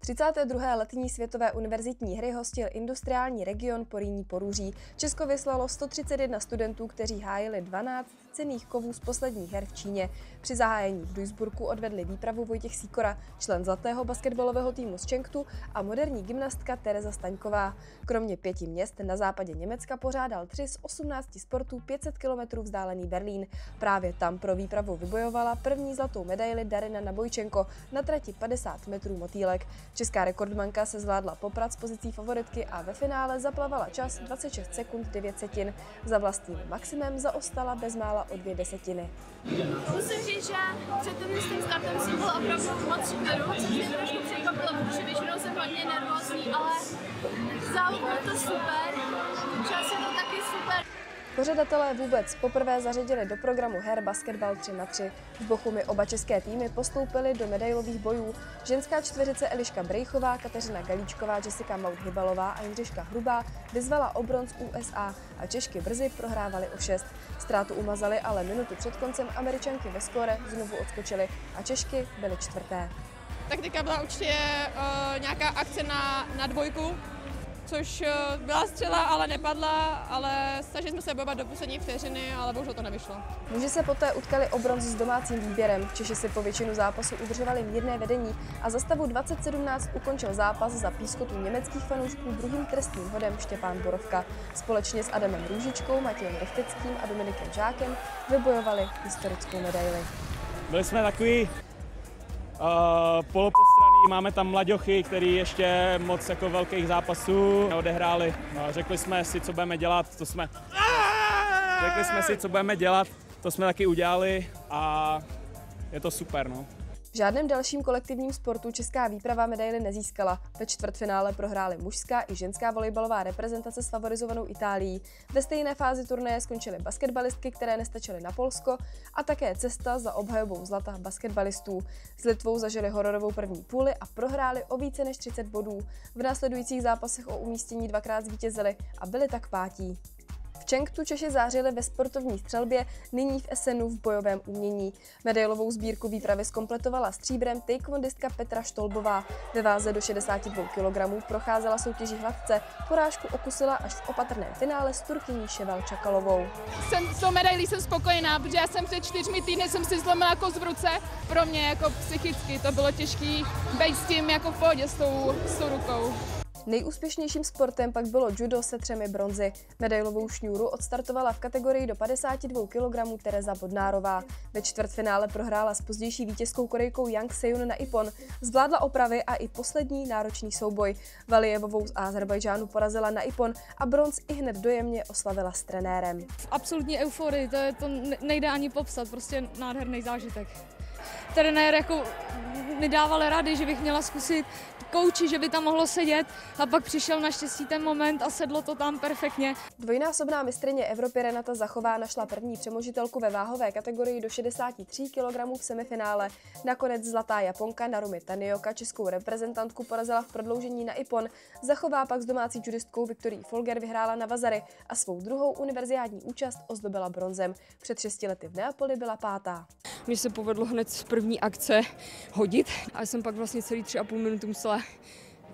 32. letní světové univerzitní hry hostil industriální region Porýní Porúří. Česko vyslalo 131 studentů, kteří hájili 12 cenných kovů z posledních her v Číně. Při zahájení v Duisburgu odvedli výpravu Vojtěch Sýkora, člen zlatého basketbalového týmu z Čengtu, a moderní gymnastka Tereza Staňková. Kromě 5 měst na západě Německa pořádal 3 z 18 sportů 500 km vzdálený Berlín. Právě tam pro výpravu vybojovala první zlatou medaili Darina Nabojčenko na trati 50 metrů motýlek. Česká rekordmanka se zvládla poprat s pozicí favoritky a ve finále zaplavala čas 26 sekund 9 setin. Za vlastním maximem zaostala bezmála o 2 desetiny. Musím říct, že před tím startem jsem byla opravdu moc super, což mě trošku překvapilo, protože většinou jsem hodně nervózní, ale závodilo to super, čas je to taky super. Pořadatelé vůbec poprvé zařadili do programu her basketbal 3x3. V Bochumi oba české týmy postoupily do medailových bojů. Ženská čtveřice Eliška Brejchová, Kateřina Galíčková, Jessica Mout-Hybalová a Jindřiška Hrubá vyzvala o bronz USA a Češky brzy prohrávaly o 6. Ztrátu umazaly, ale minutu před koncem Američanky ve skóre znovu odskočily a Češky byly čtvrté. Taktika byla určitě nějaká akce na dvojku, což byla střela, ale nepadla, ale snažili jsme se bojovat do poslední vteřiny, ale bohužel to nevyšlo. Muži se poté utkali o bronz s domácím výběrem. Češi si po většinu zápasu udržovali mírné vedení a za stavu 2017 ukončil zápas za pískotu německých fanoušků druhým trestním hodem Štěpán Borovka. Společně s Adamem Růžičkou, Matějem Rechtickým a Dominikem Žákem vybojovali historickou medaili. Byli jsme takový polopostraný, máme tam mlaďochy, který ještě moc jako velkých zápasů neodehráli. Řekli jsme si, co budeme dělat, to jsme taky udělali a je to super, no. V žádném dalším kolektivním sportu česká výprava medaili nezískala. Ve čtvrtfinále prohrály mužská i ženská volejbalová reprezentace s favorizovanou Itálií. Ve stejné fázi turnaje skončily basketbalistky, které nestačily na Polsko, a také cesta za obhajobou zlata basketbalistů. S Litvou zažili hororovou první půli a prohráli o více než 30 bodů. V následujících zápasech o umístění dvakrát zvítězili a byli tak pátí. V Čengtu Češi zářili ve sportovní střelbě, nyní v Essenu v bojovém umění. Medailovou sbírku výpravy zkompletovala stříbrem taekwondistka Petra Štolbová. Ve váze do 62 kg procházela soutěží hladce, porážku okusila až v opatrném finále s Turkyní Ševal Čakalovou. S tou medailí jsem spokojená, protože já jsem před 4 týdny jsem si zlomila kost v ruce. Pro mě jako psychicky to bylo těžké být s tím jako v pohodě s tou rukou. Nejúspěšnějším sportem pak bylo judo se 3 bronzy. Medailovou šňůru odstartovala v kategorii do 52 kg Tereza Bodnárová. Ve čtvrtfinále prohrála s pozdější vítězkou Korejkou Yang Sejun na ippon. Zvládla opravy a i poslední náročný souboj. Valijevovou z Azerbajdžánu porazila na ippon a bronz ihned dojemně oslavila s trenérem. Absolutní euforii, to nejde ani popsat, prostě nádherný zážitek. Trenér jako mi dával rady, že bych měla zkusit kouči, že by tam mohlo sedět, a pak přišel naštěstí ten moment a sedlo to tam perfektně. Dvojnásobná mistryně Evropy Renata Zachová našla první přemožitelku ve váhové kategorii do 63 kg v semifinále. Nakonec zlatá Japonka Narumi Tanioka českou reprezentantku porazila v prodloužení na ippon. Zachová pak s domácí judistkou Viktorií Folger vyhrála na vazary a svou druhou univerziádní účast ozdobila bronzem. Před 6 lety v Neapoli byla pátá. Mně se povedlo hned z první akce hodit a jsem pak vlastně celý 3,5 minuty musela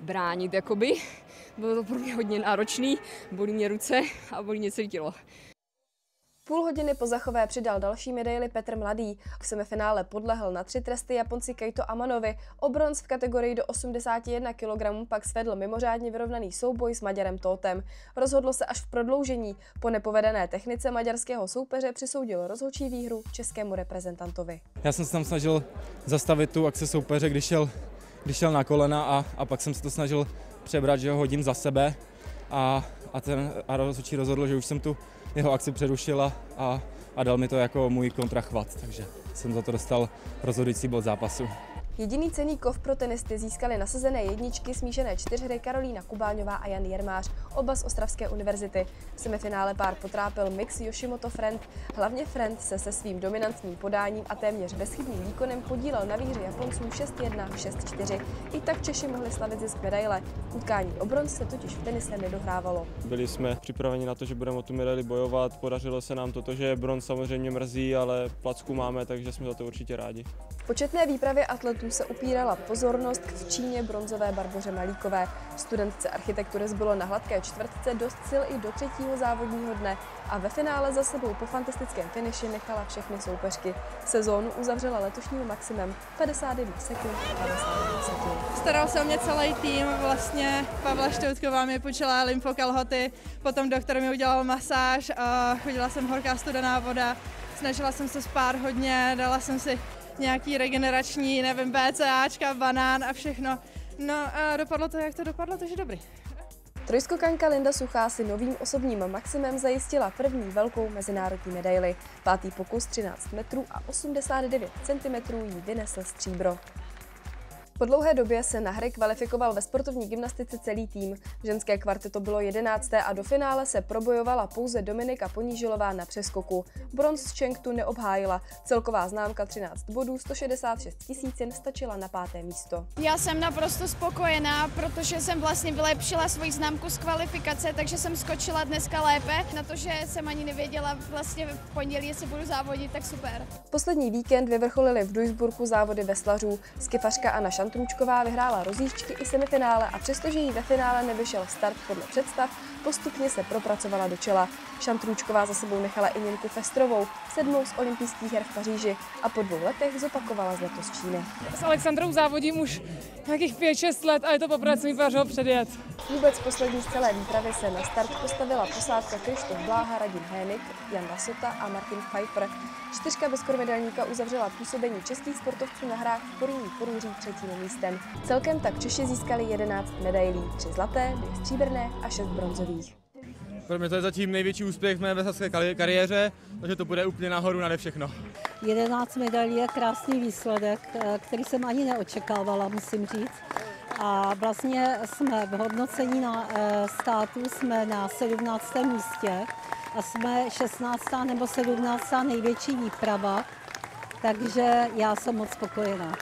bránit, jakoby. Bylo to pro mě hodně náročný, bolí mě ruce a bolí mě celé tělo. Půl hodiny po Zachové přidal další medaili Petr Mladý. V semifinále podlehl na 3 tresty Japonci Keito Amanovi. O bronz v kategorii do 81 kg pak svedl mimořádně vyrovnaný souboj s Maďarem Tótem. Rozhodlo se až v prodloužení. Po nepovedené technice maďarského soupeře přisoudil rozhodčí výhru českému reprezentantovi. Já jsem se tam snažil zastavit tu akci soupeře, když šel na kolena a pak jsem se to snažil přebrat, že ho hodím za sebe a rozhodčí rozhodl, že už jsem tu jeho akci přerušila a dal mi to jako můj kontrachvat, takže jsem za to dostal rozhodující bod zápasu. Jediný cenný kov pro tenisty získali nasazené jedničky smíšené čtyřhry Karolína Kubáňová a Jan Jermář, oba z Ostravské univerzity. V semifinále pár potrápil mix Yoshimoto-Friend. Hlavně Friend se svým dominantním podáním a téměř bezchybným výkonem podílel na výhře Japonců 6-1, 6-4. I tak Češi mohli slavit zisk medaile. Utkání o bronz se totiž v tenise nedohrávalo. Byli jsme připraveni na to, že budeme o tu medaili bojovat. Podařilo se nám to, že bronz samozřejmě mrzí, ale placku máme, takže jsme za to určitě rádi. V početné výpravě atletů sportů se upírala pozornost k v Číně bronzové Barboře Malíkové. Studentce architektury zbylo na hladké čtvrtce dost sil i do třetího závodního dne a ve finále za sebou po fantastickém finiši nechala všechny soupeřky. Sezónu uzavřela letošním maximem 51 sekund. Staral se o mě celý tým, vlastně Pavla Štoutková mi půjčila lymfokalhoty, potom doktor mi udělal masáž a chodila jsem horká studená voda, snažila jsem se spát hodně, dala jsem si nějaký regenerační, nevím, BCAčka, banán a všechno. No a dopadlo to, jak to dopadlo, takže dobrý. Trojskokanka Linda Suchá si novým osobním maximem zajistila první velkou mezinárodní medaili. Pátý pokus 13 metrů a 89 cm jí vynesl stříbro. Po dlouhé době se na hry kvalifikoval ve sportovní gymnastice celý tým. Ženské kvarteto bylo 11. a do finále se probojovala pouze Dominika Ponížilová na přeskoku. Bronz z Chengtu neobhájila. Celková známka 13 bodů, 166 000 stačila na 5. místo. Já jsem naprosto spokojená, protože jsem vlastně vylepšila svoji známku z kvalifikace, takže jsem skočila dneska lépe. Na to, že jsem ani nevěděla vlastně v pondělí, jestli budu závodit, tak super. Poslední víkend vyvrcholily v Duisburgu závody veslařů. Skifařka Anna Šantrůčková vyhrála rozjížďky i semifinále a přestože jí ve finále nevyšel start podle představ, postupně se propracovala do čela. Šantrůčková za sebou nechala i Němku Festrovou, 7. z olympijských her v Paříži a po 2 letech zopakovala zlato z Číny. S Alexandrou závodím už nějakých 5-6 let a je to poprvé, co mi podařilo předjet. Vůbec poslední z celé výpravy se na start postavila posádka Krištof Bláha, Radim Hénik, Jan Lasota a Martin Pfeiffer. 4 bezkormedelníka uzavřela působení českých sportovců na hrách v Porýní Porůří 3. místem. Celkem tak Češi získali 11 medailí, 3 zlaté, 2 stříbrné a 6 bronzových. Pro mě to je zatím největší úspěch v mé veslařské kariéře, takže to bude úplně nahoru nade všechno. 11 medailí je krásný výsledek, který jsem ani neočekávala, musím říct. A vlastně jsme v hodnocení na státu jsme na 17. místě a jsme 16. nebo 17. největší výprava, takže já jsem moc spokojená.